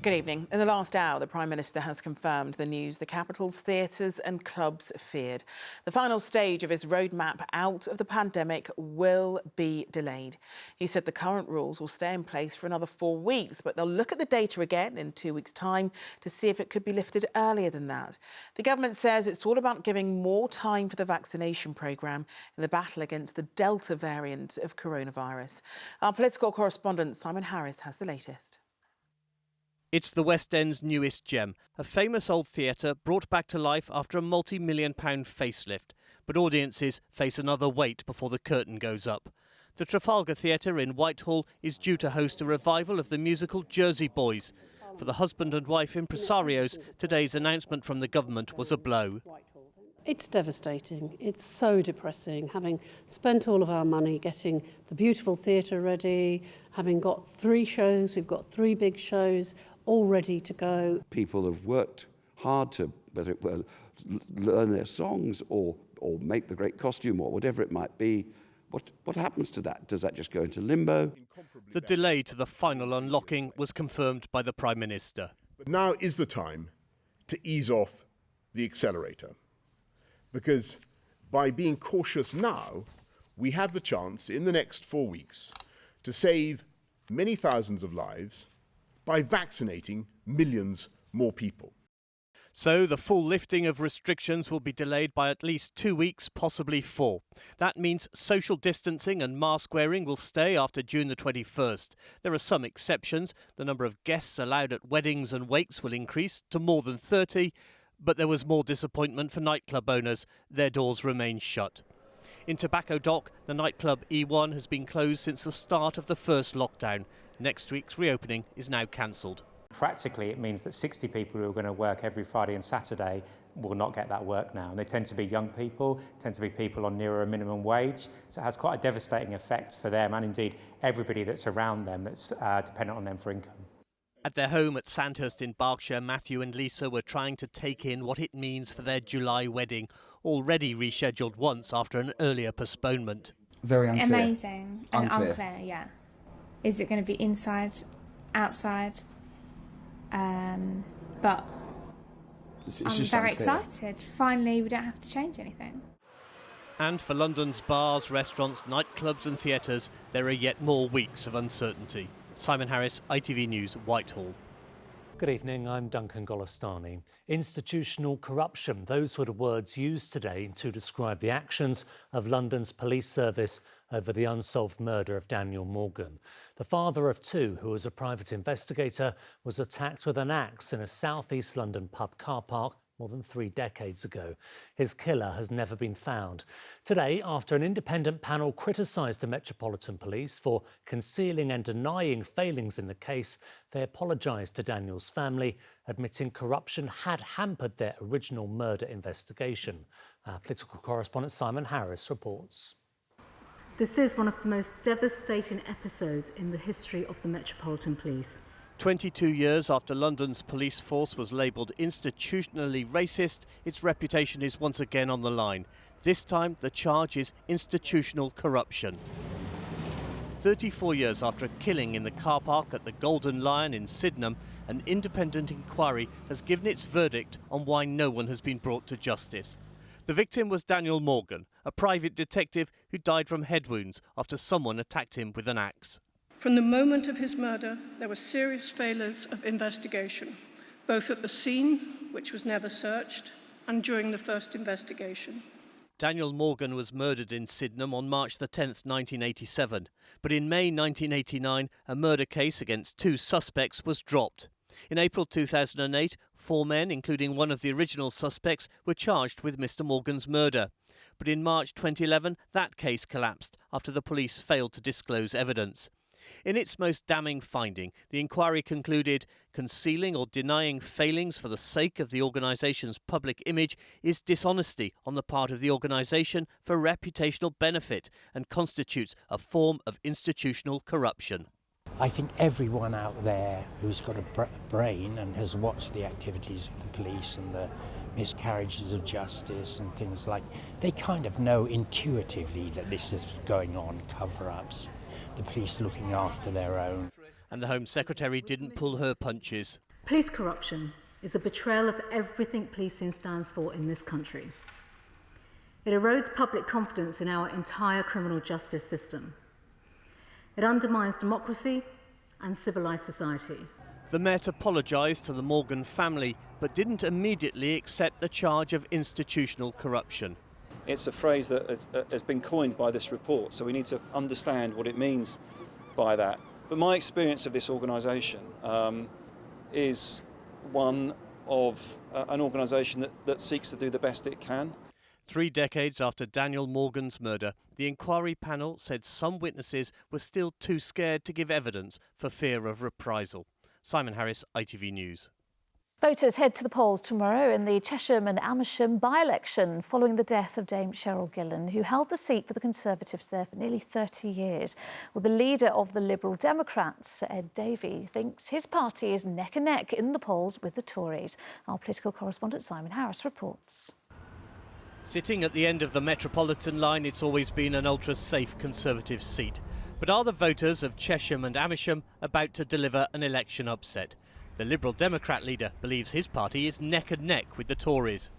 Good evening. In the last hour, the Prime Minister has confirmed the news the capital's theatres and clubs feared. The final stage of his roadmap out of the pandemic will be delayed. He said the current rules will stay in place for another 4 weeks, but they'll look at the data again in 2 weeks' time to see if it could be lifted earlier than that. The government says it's all about giving more time for the vaccination programme in the battle against the Delta variant of coronavirus. Our political correspondent Simon Harris has the latest. It's the West End's newest gem, a famous old theatre brought back to life after a multi-million-pound facelift. But audiences face another wait before the curtain goes up. The Trafalgar Theatre in Whitehall is due to host a revival of the musical Jersey Boys. For the husband and wife impresarios, today's announcement from the government was a blow. It's devastating. It's so depressing, having spent all of our money getting the beautiful theatre ready, having got 3 shows, we've got 3 big shows, all ready to go. People have worked hard to, whether it were learn their songs or make the great costume or whatever it might be. What happens to that? Does that just go into limbo? The delay to the final unlocking was confirmed by the Prime Minister. But now is the time to ease off the accelerator. Because by being cautious now, we have the chance in the next 4 weeks to save many thousands of lives by vaccinating millions more people. So the full lifting of restrictions will be delayed by at least 2 weeks, possibly 4. That means social distancing and mask wearing will stay after June the 21st. There are some exceptions. The number of guests allowed at weddings and wakes will increase to more than 30. But there was more disappointment for nightclub owners. Their doors remain shut. In Tobacco Dock, the nightclub E1 has been closed since the start of the first lockdown. Next week's reopening is now cancelled. Practically, it means that 60 people who are going to work every Friday and Saturday will not get that work now. And they tend to be young people, tend to be people on nearer a minimum wage. So it has quite a devastating effect for them and indeed everybody that's around them that's dependent on them for income. At their home at Sandhurst in Berkshire, Matthew and Lisa were trying to take in what it means for their July wedding, already rescheduled once after an earlier postponement. Very unclear. Amazing and unclear, yeah. Is it going to be inside, outside? But I'm very excited. Finally, we don't have to change anything. And for London's bars, restaurants, nightclubs and theatres, there are yet more weeks of uncertainty. Simon Harris, ITV News, Whitehall. Good evening, I'm Duncan Golestani. Institutional corruption, those were the words used today to describe the actions of London's police service over the unsolved murder of Daniel Morgan. The father of 2, who was a private investigator, was attacked with an axe in a south-east London pub car park more than 3 decades ago. His killer has never been found. Today, after an independent panel criticised the Metropolitan Police for concealing and denying failings in the case, they apologised to Daniel's family, admitting corruption had hampered their original murder investigation. Our political correspondent Simon Harris reports. This is one of the most devastating episodes in the history of the Metropolitan Police. 22 years after London's police force was labelled institutionally racist, its reputation is once again on the line. This time, the charge is institutional corruption. 34 years after a killing in the car park at the Golden Lion in Sydenham, an independent inquiry has given its verdict on why no one has been brought to justice. The victim was Daniel Morgan, a private detective who died from head wounds after someone attacked him with an axe. From the moment of his murder, there were serious failures of investigation, both at the scene, which was never searched, and during the first investigation. Daniel Morgan was murdered in Sydenham on March the 10th, 1987. But in May 1989, a murder case against 2 suspects was dropped. In April 2008, 4 men, including one of the original suspects, were charged with Mr. Morgan's murder. But in March 2011, that case collapsed after the police failed to disclose evidence. In its most damning finding, the inquiry concluded concealing or denying failings for the sake of the organisation's public image is dishonesty on the part of the organisation for reputational benefit and constitutes a form of institutional corruption. I think everyone out there who's got a brain and has watched the activities of the police and the miscarriages of justice and things like, they kind of know intuitively that this is going on, cover-ups, the police looking after their own. And the Home Secretary didn't pull her punches. Police corruption is a betrayal of everything policing stands for in this country. It erodes public confidence in our entire criminal justice system. It undermines democracy and civilised society. The Met apologised to the Morgan family, but didn't immediately accept the charge of institutional corruption. It's a phrase that has been coined by this report, so we need to understand what it means by that. But my experience of this organisation is one of an organisation that seeks to do the best it can. 3 decades after Daniel Morgan's murder, the inquiry panel said some witnesses were still too scared to give evidence for fear of reprisal. Simon Harris, ITV News. Voters head to the polls tomorrow in the Chesham and Amersham by-election following the death of Dame Cheryl Gillen, who held the seat for the Conservatives there for nearly 30 years. Well, the leader of the Liberal Democrats, Ed Davey, thinks his party is neck and neck in the polls with the Tories. Our political correspondent Simon Harris reports. Sitting at the end of the Metropolitan line, it's always been an ultra-safe Conservative seat. But are the voters of Chesham and Amersham about to deliver an election upset? The Liberal Democrat leader believes his party is neck and neck with the Tories.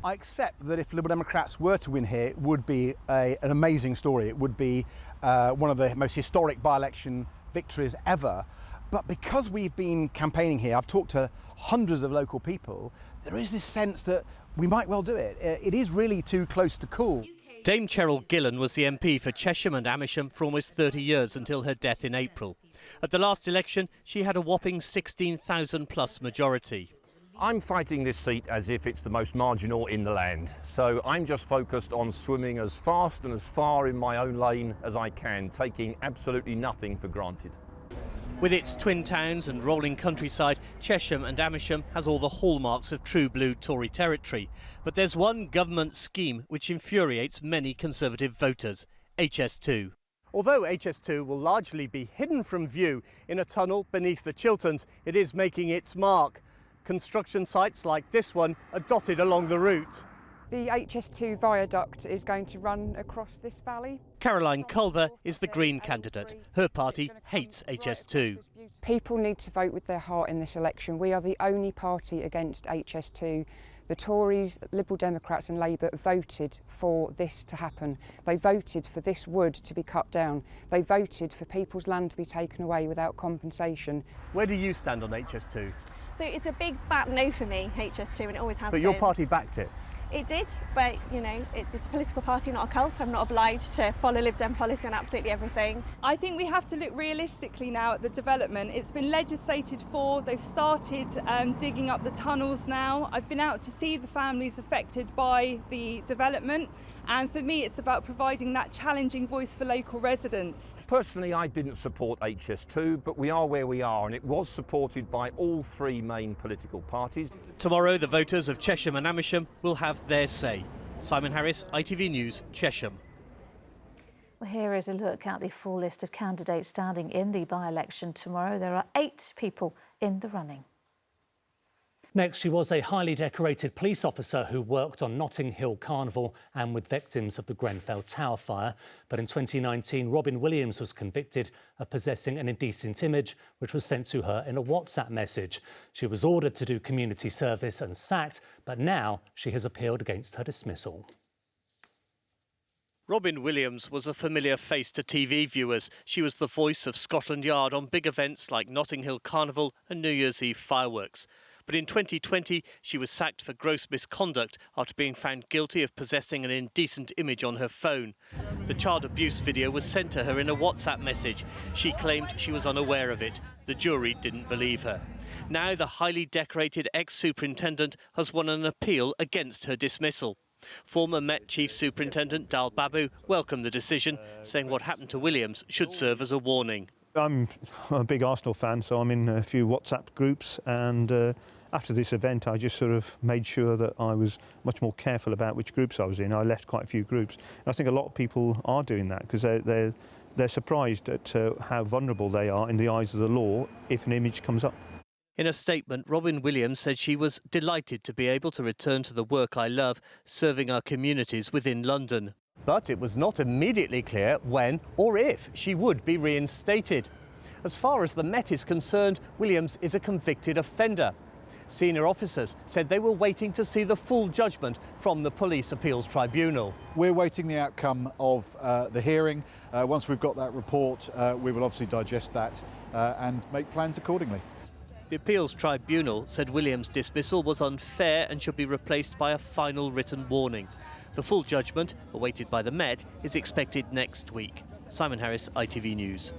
I accept that if Liberal Democrats were to win here, it would be an amazing story. It would be one of the most historic by-election victories ever. But because we've been campaigning here, I've talked to hundreds of local people, there is this sense that we might well do it. It is really too close to call. Dame Cheryl Gillen was the MP for Chesham and Amersham for almost 30 years until her death in April. At the last election, she had a whopping 16,000 plus majority. I'm fighting this seat as if it's the most marginal in the land. So I'm just focused on swimming as fast and as far in my own lane as I can, taking absolutely nothing for granted. With its twin towns and rolling countryside, Chesham and Amersham has all the hallmarks of true blue Tory territory. But there's one government scheme which infuriates many Conservative voters, HS2. Although HS2 will largely be hidden from view in a tunnel beneath the Chilterns, it is making its mark. Construction sites like this one are dotted along the route. The HS2 viaduct is going to run across this valley. Caroline Culver is the Green candidate. Her party hates HS2. People need to vote with their heart in this election. We are the only party against HS2. The Tories, Liberal Democrats and Labour voted for this to happen. They voted for this wood to be cut down. They voted for people's land to be taken away without compensation. Where do you stand on HS2? So it's a big fat no for me, HS2, and it always has been. But your party backed it? It did, but you know, it's a political party, not a cult. I'm not obliged to follow Lib Dem policy on absolutely everything. I think we have to look realistically now at the development. It's been legislated for, they've started digging up the tunnels now. I've been out to see the families affected by the development, and for me it's about providing that challenging voice for local residents. Personally, I didn't support HS2, but we are where we are, and it was supported by all 3 main political parties. Tomorrow, the voters of Chesham and Amersham will have their say. Simon Harris, ITV News, Chesham. Well, here is a look at the full list of candidates standing in the by-election tomorrow. There are 8 people in the running. Next, she was a highly decorated police officer who worked on Notting Hill Carnival and with victims of the Grenfell Tower fire. But in 2019, Robin Williams was convicted of possessing an indecent image, which was sent to her in a WhatsApp message. She was ordered to do community service and sacked, but now she has appealed against her dismissal. Robin Williams was a familiar face to TV viewers. She was the voice of Scotland Yard on big events like Notting Hill Carnival and New Year's Eve fireworks. But in 2020, she was sacked for gross misconduct after being found guilty of possessing an indecent image on her phone. The child abuse video was sent to her in a WhatsApp message. She claimed she was unaware of it. The jury didn't believe her. Now the highly decorated ex-superintendent has won an appeal against her dismissal. Former Met Chief Superintendent Dal Babu welcomed the decision, saying what happened to Williams should serve as a warning. I'm a big Arsenal fan, so I'm in a few WhatsApp groups, and after this event I just sort of made sure that I was much more careful about which groups I was in. I left quite a few groups, and I think a lot of people are doing that because they're surprised at how vulnerable they are in the eyes of the law if an image comes up. In a statement, Robin Williams said she was delighted to be able to return to the work I love, serving our communities within London. But it was not immediately clear when or if she would be reinstated. As far as the Met is concerned, Williams is a convicted offender. Senior officers said they were waiting to see the full judgment from the Police Appeals Tribunal. We're waiting the outcome of the hearing. Once we've got that report, we will obviously digest that and make plans accordingly. The Appeals Tribunal said Williams' dismissal was unfair and should be replaced by a final written warning. The full judgment, awaited by the Met, is expected next week. Simon Harris, ITV News.